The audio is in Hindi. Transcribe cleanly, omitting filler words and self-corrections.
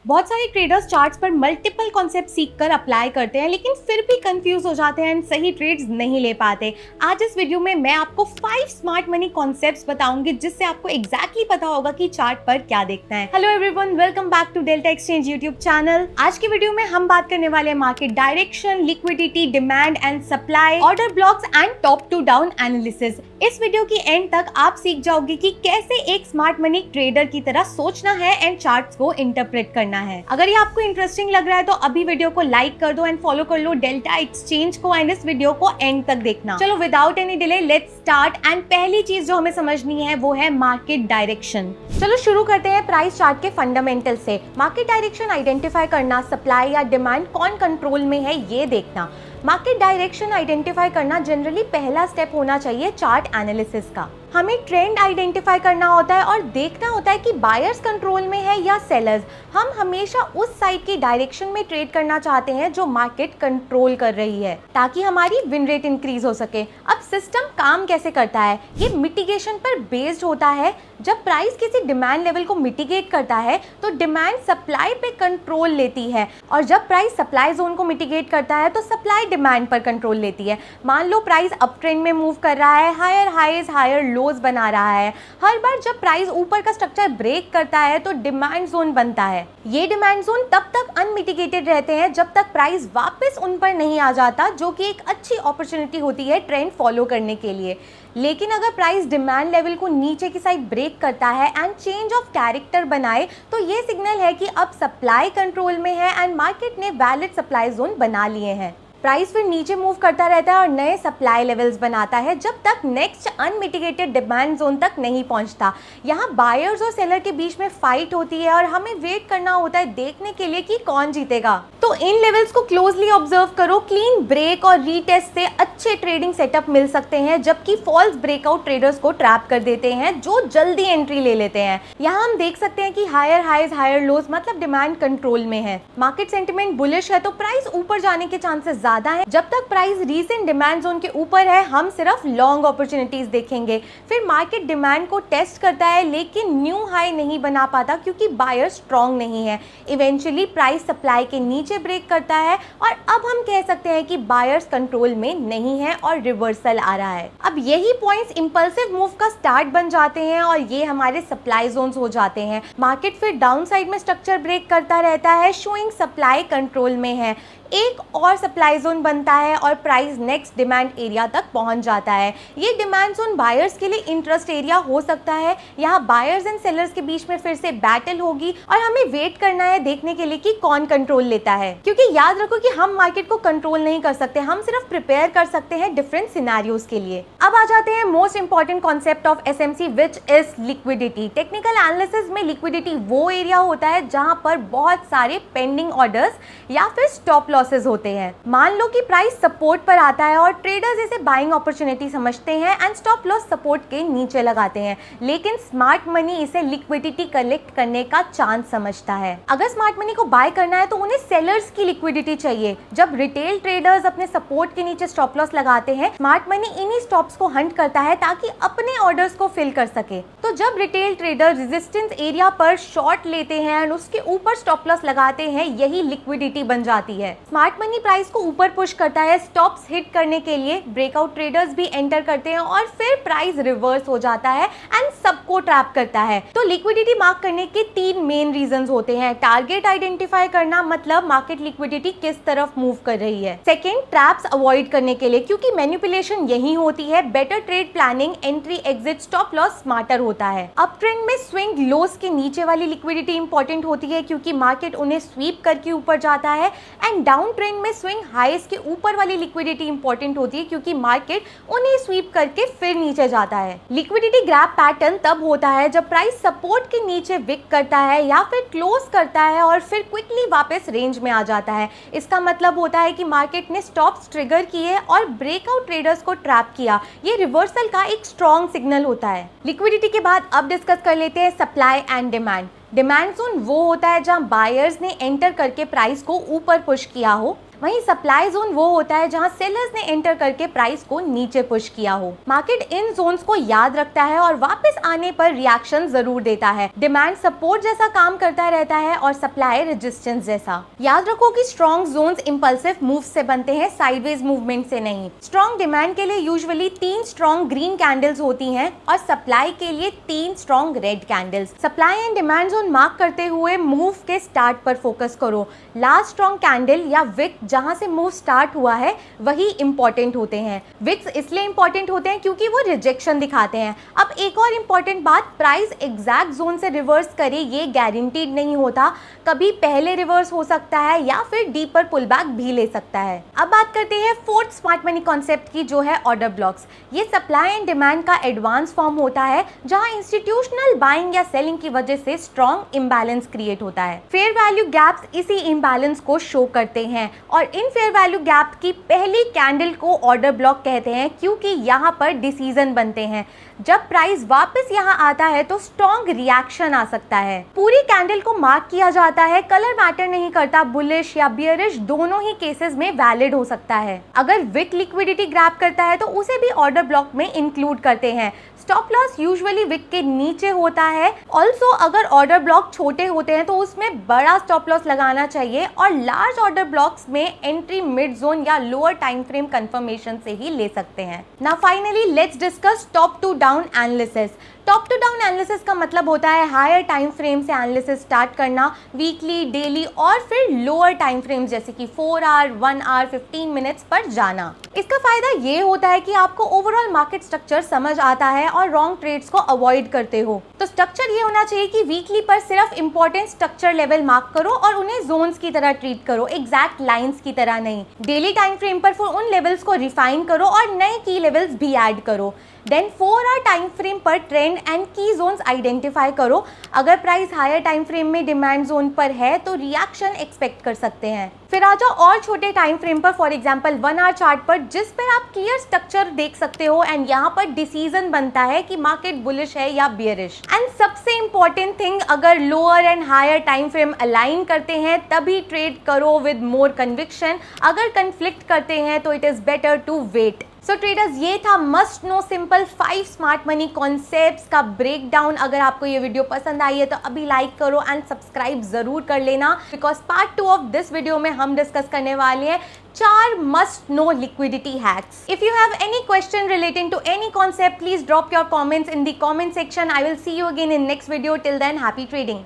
बहुत सारे ट्रेडर्स चार्ट्स पर मल्टीपल कॉन्सेप्ट सीखकर अप्लाई करते हैं, लेकिन फिर भी कंफ्यूज हो जाते हैं एंड सही ट्रेड्स नहीं ले पाते। आज इस वीडियो में मैं आपको 5 स्मार्ट मनी कॉन्सेप्ट्स बताऊंगी जिससे आपको एग्जैक्टली पता होगा कि चार्ट पर क्या देखना है। Hello everyone, welcome back to Delta Exchange YouTube channel. आज की वीडियो में हम बात करने वाले हैं market direction, liquidity, demand and supply, order blocks and top to down analysis. इस वीडियो की एंड तक आप सीख जाओगे कि कैसे एक स्मार्ट मनी ट्रेडर की तरह सोचना है एंड चार्ट्स को इंटरप्रेट करना है। अगर ये आपको इंटरेस्टिंग लग रहा है तो अभी वीडियो को लाइक कर दो एंड फॉलो कर लो डेल्टा एक्सचेंज को एंड इस वीडियो को एंड तक देखना। चलो without any delay let's start. And पहली चीज जो हमें समझनी है वो है मार्केट डायरेक्शन। चलो शुरू करते हैं प्राइस चार्ट के फंडामेंटल से। मार्केट डायरेक्शन आइडेंटिफाई करना, सप्लाई या डिमांड कौन कंट्रोल में है ये देखना। मार्केट डायरेक्शन आइडेंटिफाई करना जनरली पहला स्टेप होना चाहिए चार्ट एनालिसिस का। हमें ट्रेंड आइडेंटिफाई करना होता है और देखना होता है कि बायर्स कंट्रोल में है या सेलर्स। हम हमेशा उस साइड की डायरेक्शन में ट्रेड करना चाहते हैं जो मार्केट कंट्रोल कर रही है, ताकि हमारी विन रेट इंक्रीज हो सके। अब सिस्टम काम कैसे करता है? ये मिटिगेशन पर बेस्ड होता है। जब प्राइस किसी डिमांड लेवल को मिटिगेट करता है तो डिमांड सप्लाई पे कंट्रोल लेती है, और जब प्राइस सप्लाई जोन को मिटिगेट करता है तो सप्लाई डिमांड पर कंट्रोल लेती है। मान लो प्राइस अप ट्रेंड में मूव कर रहा है, हायर हाईज हायर लोज बना रहा है। हर बार जब प्राइस ऊपर का स्ट्रक्चर ब्रेक करता है तो डिमांड जोन बनता है। ये डिमांड जोन तब तक अनमिटिगेटेड रहते हैं जब तक प्राइस वापस उन पर नहीं आ जाता, जो कि एक अच्छी अपॉर्चुनिटी होती है ट्रेंड फॉलो करने के लिए। लेकिन अगर प्राइस डिमांड लेवल को नीचे की साइड ब्रेक करता है एंड चेंज ऑफ कैरेक्टर बनाए तो ये सिग्नल है कि अब सप्लाई कंट्रोल में है एंड मार्केट ने वैलिड सप्लाई जोन बना लिए हैं। प्राइस फिर नीचे मूव करता रहता है और नए सप्लाई लेवल्स बनाता है जब तक नेक्स्ट अनमिटिगेटेड डिमांड जोन तक नहीं पहुंचता। यहाँ बायर्स और सेलर के बीच में फाइट होती है और हमें वेट करना होता है देखने के लिए कि कौन जीतेगा। तो इन लेवल्स को क्लोजली ऑब्जर्व करो। क्लीन ब्रेक और रीटेस्ट से अच्छे ट्रेडिंग सेटअप मिल सकते हैं, जबकि फॉल्स ब्रेकआउट ट्रेडर्स को ट्रैप कर देते हैं जो जल्दी एंट्री ले लेते हैं। यहाँ हम देख सकते हैं कि हायर हाईज हायर लोज मतलब डिमांड कंट्रोल में है। मार्केट सेंटिमेंट बुलिश है तो प्राइस ऊपर जाने के चांसेस ज्यादा है। जब तक प्राइस रीसेंट डिमांड जोन के ऊपर है हम सिर्फ लॉन्ग अपॉर्चुनिटीज देखेंगे। फिर मार्केट डिमांड को टेस्ट करता है लेकिन न्यू हाई नहीं बना पाता क्योंकि बायर स्ट्रांग नहीं है। इवेंचुअली प्राइस सप्लाई के नीचे ब्रेक करता है और अब हम कह सकते हैं कि बायर्स कंट्रोल में नहीं है और रिवर्सल आ रहा है। अब यही पॉइंट्स इंपल्सिव मूव का स्टार्ट बन जाते हैं और ये हमारे सप्लाई जोन्स हो जाते हैं। मार्केट फिर डाउन साइड में स्ट्रक्चर ब्रेक करता रहता है, शोइंग सप्लाई कंट्रोल में है। एक और सप्लाई जोन बनता है और प्राइस नेक्स्ट डिमांड एरिया तक पहुंच जाता है। ये डिमांड जोन बायर्स के लिए इंटरेस्ट एरिया हो सकता है। यहाँ बायर्स एंड सेलर्स के बीच में फिर से बैटल होगी और हमें वेट करना है देखने के लिए कि कौन कंट्रोल लेता है, क्योंकि याद रखो कि हम मार्केट को कंट्रोल नहीं कर सकते, हम सिर्फ प्रिपेयर कर सकते हैं डिफरेंट सिनेरियोज के लिए। अब आ जाते हैं most important concept of SMC which is liquidity. Technical analysis में लिक्विडिटी वो एरिया होता है जहाँ पर बहुत सारे पेंडिंग ऑर्डर्स या फिर स्टॉप लॉसेस होते हैं। मान लो कि प्राइस सपोर्ट पर आता है और ट्रेडर्स इसे बाइंग अपॉर्चुनिटी समझते हैं एंड स्टॉप लॉस सपोर्ट के नीचे लगाते हैं, लेकिन स्मार्ट मनी इसे लिक्विडिटी कलेक्ट करने का चांस समझता है। अगर स्मार्ट मनी को बाय करना है तो उन्हें सेलर्स की लिक्विडिटी चाहिए। जब रिटेल ट्रेडर्स अपने सपोर्ट के नीचे स्टॉप लॉस लगाते हैं, स्मार्ट मनी इन्हीं स्टॉप्स को हंट करता है ताकि अपने ऑर्डर्स को फिल कर सके। तो जब रिटेल ट्रेडर रेजिस्टेंस एरिया पर शॉर्ट लेते हैं एंड उसके ऊपर स्टॉप लॉस लगाते हैं, यही लिक्विडिटी बन जाती है। स्मार्ट मनी प्राइस को ऊपर पुश करता है स्टॉप्स हिट करने के लिए। ब्रेकआउट ट्रेडर्स भी एंटर करते हैं और फिर प्राइस रिवर्स हो जाता है एंड सबको ट्रैप करता है। तो लिक्विडिटी मार्क करने के 3 मेन रीजंस होते हैं। टारगेट आइडेंटिफाई करना, मतलब मार्केट लिक्विडिटी किस तरफ मूव कर रही है। सेकेंड, ट्रैप्स अवॉइड करने के लिए, क्योंकि मैनिपुलेशन यही होती है। Better trade planning, entry exit stop loss smarter होता है। अप ट्रेंड में स्विंग लोस के नीचे वाली लिक्विडिटी इंपॉर्टेंट होती है क्योंकि मार्केट उन्हें स्वीप करके ऊपर जाता है, एंड डाउन ट्रेंड में स्विंग हाईज के ऊपर वाली लिक्विडिटी इंपॉर्टेंट होती है क्योंकि मार्केट उन्हें स्वीप करके फिर नीचे जाता है। लिक्विडिटी ग्रैब पैटर्न तब होता है जब प्राइस सपोर्ट के नीचे विक करता है या फिर क्लोज करता है और फिर क्विकली वापस रेंज में आ जाता है। इसका मतलब होता है कि मार्केट ने स्टॉप्स ट्रिगर किए और ब्रेकआउट ट्रेडर्स को ट्रैप किया। ये रिवर्सल का एक स्ट्रॉन्ग सिग्नल होता है। लिक्विडिटी के बाद अब डिस्कस कर लेते हैं supply and demand. Demand zone वो होता है जहां बायर्स ने एंटर करके प्राइस को ऊपर पुश किया हो वहीं सप्लाई जोन वो होता है जहां सेलर्स ने एंटर करके प्राइस को नीचे पुश किया हो। मार्केट इन जोन्स को याद रखता है और वापस आने पर रिएक्शन जरूर देता है। डिमांड सपोर्ट जैसा काम करता रहता है और सप्लाई रेजिस्टेंस जैसा। याद रखो कि स्ट्रॉन्ग जोन्स इंपल्सिव मूव से बनते हैं, साइडवेज मूवमेंट से नहीं। स्ट्रॉन्ग डिमांड के लिए यूजुअली 3 स्ट्रॉन्ग ग्रीन कैंडल्स होती हैं और सप्लाई के लिए 3 strong red candles. Supply and demand zone mark करते हुए मूव के स्टार्ट पर फोकस करो। लास्ट स्ट्रॉन्ग कैंडल या विक जहां से मूव स्टार्ट हुआ है वही इंपॉर्टेंट होते हैं। विक्स इसलिए इंपॉर्टेंट होते हैं क्योंकि वो रिजेक्शन दिखाते हैं। अब एक और इंपॉर्टेंट बात, प्राइस एग्जैक्ट जोन से रिवर्स करे ये गारंटीड नहीं होता। कभी पहले रिवर्स हो सकता है या फिर डीपर पुल बैक भी ले सकता है। अब बात करते हैं फोर्थ स्मार्ट मनी कॉन्सेप्ट की, जो है ऑर्डर ब्लॉक्स। ये सप्लाई एंड डिमांड का एडवांस फॉर्म होता है जहां इंस्टीट्यूशनल बाइंग या सेलिंग की वजह से स्ट्रॉन्ग इंबैलेंस क्रिएट होता है। फेयर वैल्यू गैप्स इसी इंबैलेंस को शो करते हैं और इन फेयर वैल्यू गैप की पहली कैंडल को ऑर्डर ब्लॉक कहते हैं क्योंकि यहाँ पर डिसीजन बनते हैं। जब प्राइस वापस यहाँ आता है तो स्ट्रॉन्ग रिएक्शन आ सकता है। पूरी कैंडल को मार्क किया जाता है, कलर मैटर नहीं करता, बुलिश या बियरिश दोनों ही केसेस में वैलिड हो सकता है। अगर विक लिक्विडिटी ग्रैब करता है तो उसे भी ऑर्डर ब्लॉक में इंक्लूड करते हैं। स्टॉप लॉस यूजुअली विक के नीचे होता है। ऑल्सो अगर ऑर्डर ब्लॉक छोटे होते हैं तो उसमें बड़ा स्टॉप लॉस लगाना चाहिए और लार्ज ऑर्डर ब्लॉक्स में एंट्री मिड जोन या लोअर टाइम फ्रेम कंफर्मेशन से ही ले सकते हैं। Now finally let's discuss top to down analysis. Top to down analysis का मतलब होता है हायर टाइम फ्रेम से एनालिसिस स्टार्ट करना, वीकली, डेली और फिर लोअर टाइम फ्रेम जैसे कि 4 आवर, 1 आवर, 15 मिनट्स पर जाना। इसका फायदा ये होता है कि आपको ओवरऑल मार्केट स्ट्रक्चर समझ आता है और रॉन्ग ट्रेड्स को अवॉइड करते हो। तो स्ट्रक्चर ये होना चाहिए कि वीकली पर सिर्फ इंपॉर्टेंट स्ट्रक्चर लेवल मार्क करो और उन्हें जोन्स की तरह ट्रीट करो, एग्जैक्ट लाइंस की तरह नहीं। डेली टाइम फ्रेम पर फिर उन लेवल्स को रिफाइन करो और नए की लेवल्स भी ऐड करो। देन 4 आवर टाइम फ्रेम पर ट्रेंड एंड की जोन्स आइडेंटिफाई करो। अगर प्राइस हायर टाइम फ्रेम में डिमांड जोन पर है तो रिएक्शन एक्सपेक्ट कर सकते हैं। फिर आ जाओ और छोटे टाइम फ्रेम पर, फॉर एग्जांपल 1 आवर चार्ट पर, जिस पर आप क्लियर स्ट्रक्चर देख सकते हो एंड यहाँ पर डिसीजन बनता है कि मार्केट बुलिश है या बियरिश। एंड सबसे इंपॉर्टेंट थिंग, अगर lower and higher time frame align करते हैं तभी ट्रेड करो विद मोर कन्विक्शन। अगर कन्फ्लिक्ट करते हैं तो it is better to wait. So traders, ये था must know simple 5 smart money concepts का ब्रेकडाउन। अगर आपको ये वीडियो पसंद आई है तो अभी लाइक करो एंड सब्सक्राइब जरूर कर लेना, because part 2 of this video में हम डिस्कस करने वाले हैं 4 must know liquidity hacks. If you have any question relating to any concept, please drop your comments in the comment section. I will see you again in next video. Till then, happy trading.